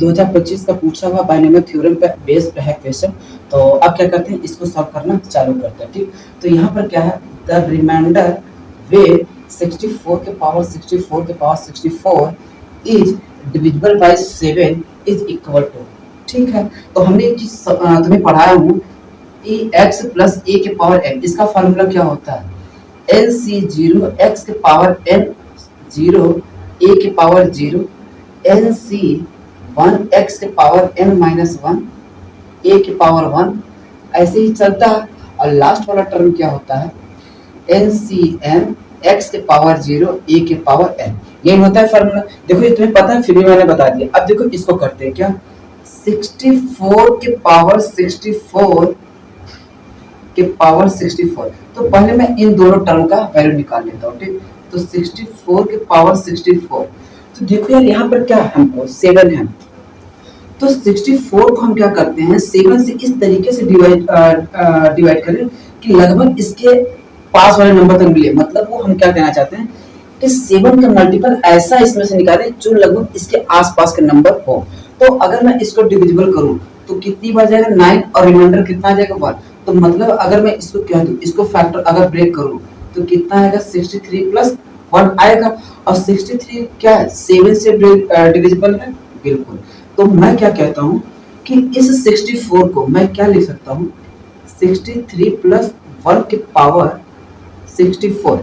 2025 का पूछा हुआ बाइनोमियल थ्योरम पे बेस्ड है क्वेश्चन। तो अब क्या करते हैं, इसको सॉल्व करना चालू करते हैं। ठीक, तो यहाँ पर क्या है, द रिमाइंडर वे 64 के पावर 64 के power 64 is divisible by 7 is equal to. ठीक है, तो हमने एक चीज तुम्हें पढ़ाया हूँ, ए एक्स प्लस ए के पावर एन, इसका फार्मूला क्या होता है, एन सी जीरो एक्स के पावर एन जीरो ए के power zero n C one x के power n minus one a के पावर वन, ऐसे ही चलता है। और लास्ट वाला टर्म क्या होता है, एन सी एन एक्स के पावर जीरो ए के पावर एन, यही होता है फार्मूला। देखो ये तुम्हें पता है, फिर भी मैंने बता दिया। अब देखो इसको करते हैं क्या, 64 के पावर 64 के पावर 64, तो पहले मैं इन दोनों टर्म का वैल्यू निकाल लेता हूँ। ठीक, तो 64 के पावर 64, तो देखो यार यहाँ पर क्या है, हमको 7 है, तो 64 को हम क्या करते हैं, 7 से इस तरीके से डिवाइड करें कि लगभग इसके पास वाले नंबर तक मिले। मतलब वो हम क्या कहना चाहते हैं कि 7 का मल्टीपल ऐसा इसमें से निकालें जो लगभग इसके आसपास के नंबर हो। तो अगर मैं इसको डिविजिबल करूं तो कितनी बार जाएगा, 9, और रिमाइंडर कितना आ जाएगा, 1। तो मतलब अगर मैं इसको कह दूं, इसको फैक्टर अगर ब्रेक करूं तो कितना आएगा, 63 प्लस 1 आएगा। और 63 क्या है, 7 से डिविजिबल है, बिल्कुल। तो मैं क्या कहता हूं कि इस 64 को मैं क्या लिख सकता हूं, 63 प्लस 1 के पावर 64।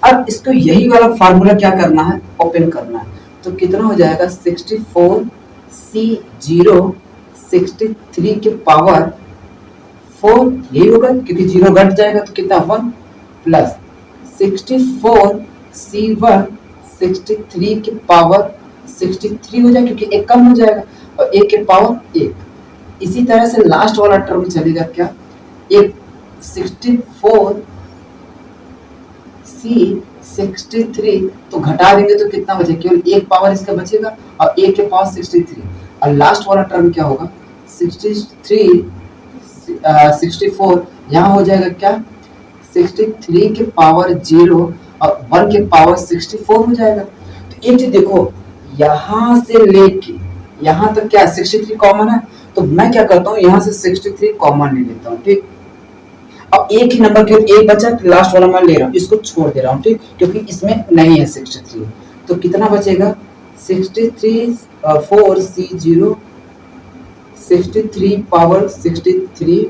अब इसको यही वाला फार्मूला क्या करना है, ओपन करना है। तो कितना हो जाएगा, 64 C0 63 के पावर 4, यही होगा क्योंकि 0 घट जाएगा तो कितना, 1 प्लस 64 C1 63 के पावर 63 हो जाएगा क्योंकि एक कम हो जाएगा, और 1 के पावर 1। इसी तरह से लास्ट वाला टर्म चलेगा क्या, एक 64 C63, तो घटा देंगे तो कितना बचेगा, केवल 1 पावर इसका बचेगा और 1 के पावर 63। और लास्ट वाला टर्म क्या होगा, 64 यहाँ हो जाएगा क्या, 63 के पावर 0 और 1 के पावर 64 हो जाएगा। तो एक चीज देखो, यहाँ से लेके यहाँ तक क्या 63 कॉमन है, तो मैं क्या करता हूँ, यहाँ से 63 कॉमन ले लेता हूँ। ठीक, अब एक ही नंबर केवल एक बचा, तो लास्ट वाला मैं ले रहा हूँ, इसको छोड़ दे रहा हूँ। ठीक, क्योंकि इसमें नहीं है 63, तो कितना बचेगा, 63 4 C0 63 पावर 63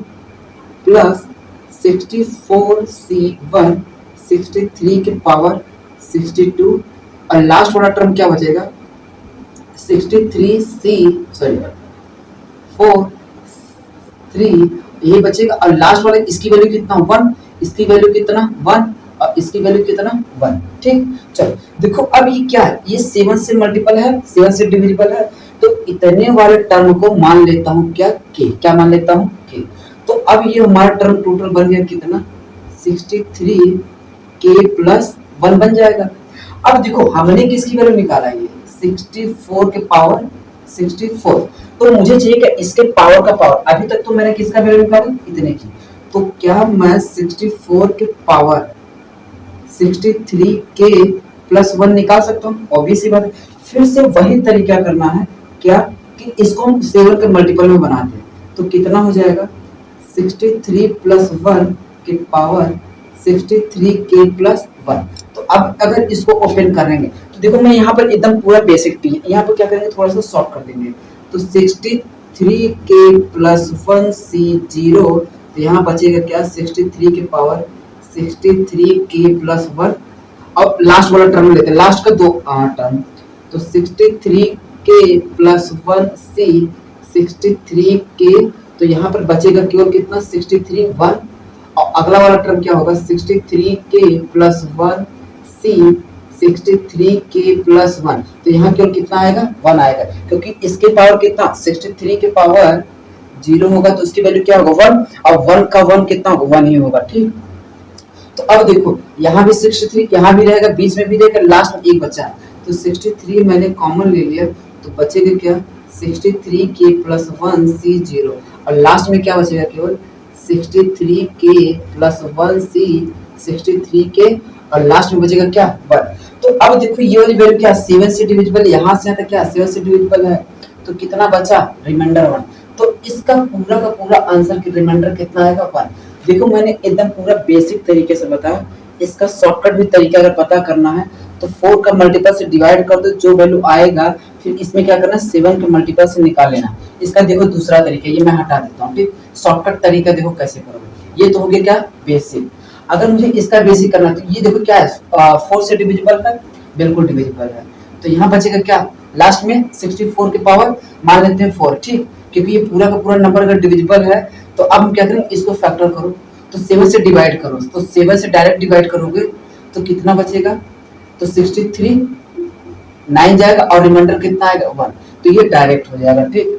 प्लस 64 C1 63 के पावर 62, और लास्ट वाला टर्म क्या बचेगा, 63 4 3 ये बचेगा। और लास्ट वाले इसकी वैल्यू कितना, 1, इसकी वैल्यू कितना 1, और इसकी वैल्यू कितना 1। ठीक, चलो देखो अब ये क्या है, ये 7 से मल्टीपल है, 7 से डिविजिबल है, तो इतने वाले टर्म को मान लेता हूँ क्या, के, क्या मान लेता हूँ, के। तो अब ये हमारा टर्म टोटल बन गया कितना, 63 के प्लस 1 बन जाएगा। अब देखो हमने किसकी वैल्यू निकाला, ये 64 के पावर 64, तो मुझे चाहिए कि इसके पावर का पावर, अभी तक तो मैंने किसका वैल्यू निकाला, इतने की। तो क्या मैं 64 के पावर 63 के प्लस 1 निकाल सकता हूँ, ऑब्वियस ही बात है। फिर से वही तरीका करना है क्या, कि इसको हम 7 के मल्टीपल में बना दें, तो कितना हो जाएगा, 63 प्लस 1 के पावर 63 के प्लस 1। तो अब अगर इसको ओपन करेंगे तो देखो मैं यहाँ पर एकदम पूरा बेसिक भी, यहाँ पर क्या करेंगे, थोड़ा सा शॉर्ट कर देंगे। तो 63 के प्लस 1 C0, तो यहाँ बचेगा क्या, 63 के पावर 63 के प्लस 1। अब लास्ट वाला टर्म लेते हैं, लास्ट का 2 टर्म, तो 63 के प्लस 1 C 63 के, तो यहाँ पर बचेगा केवल कितना, 63 1, और अगला वाला टर्म क्या होगा, 63 के प्लस 1 C 63 के प्लस 1, तो यहाँ केवल कितना आएगा, 1 आएगा, क्योंकि इसके पावर कितना, 63 के पावर 0 होगा तो उसकी वैल्यू क्या होगा, 1, और 1 का 1 कितना होगा, 1 ही होगा। ठीक, तो अब देखो यहाँ भी 63, यहाँ भी रहेगा, बीच में भी रहेगा, लास्ट में एक बचा है, तो 63 मैंने कॉमन ले लिया, तो बचेगा क्या, 63 के प्लस 1 C0, और लास्ट में क्या बचेगा, केवल 63 के प्लस 1 C 63 के, और लास्ट में बचेगा क्या, 1। तो अब देखो ये वाली वैल्यू क्या, 7 से डिविजिबल, यहाँ से आता क्या, 7 से डिविजिबल है, तो कितना बचा, रिमाइंडर 1। तो इसका पूरा का पूरा आंसर की रिमाइंडर कितना आएगा, 1। देखो मैंने एकदम पूरा बेसिक तरीके से बताया। इसका शॉर्टकट भी तरीका अगर पता करना है तो 4 का मल्टीपल से डिवाइड कर दो, जो वैल्यू आएगा फिर इसमें क्या करना है, 7 के मल्टीपल से निकाल लेना। इसका देखो दूसरा तरीका, ये मैं हटा देता हूँ, ठीक। शॉर्टकट तरीका देखो कैसे करोगे, ये तो हो गया क्या, बेसिक। अगर मुझे इसका बेसिक करना है तो ये देखो क्या है, 4 से डिविजिबल है, बिल्कुल डिविजिबल है। तो यहाँ बचेगा क्या, लास्ट में 64 के पावर मान लेते हैं 4, ठीक। क्योंकि ये पूरा का पूरा नंबर अगर डिविजिबल है तो अब हम क्या करें, इसको फैक्टर करो, तो 7 से डिवाइड करो, तो 7 से डायरेक्ट डिवाइड करोगे तो कितना बचेगा, तो 63 9 जाएगा और रिमाइंडर कितना आएगा, 1। तो ये डायरेक्ट हो जाएगा, ठीक।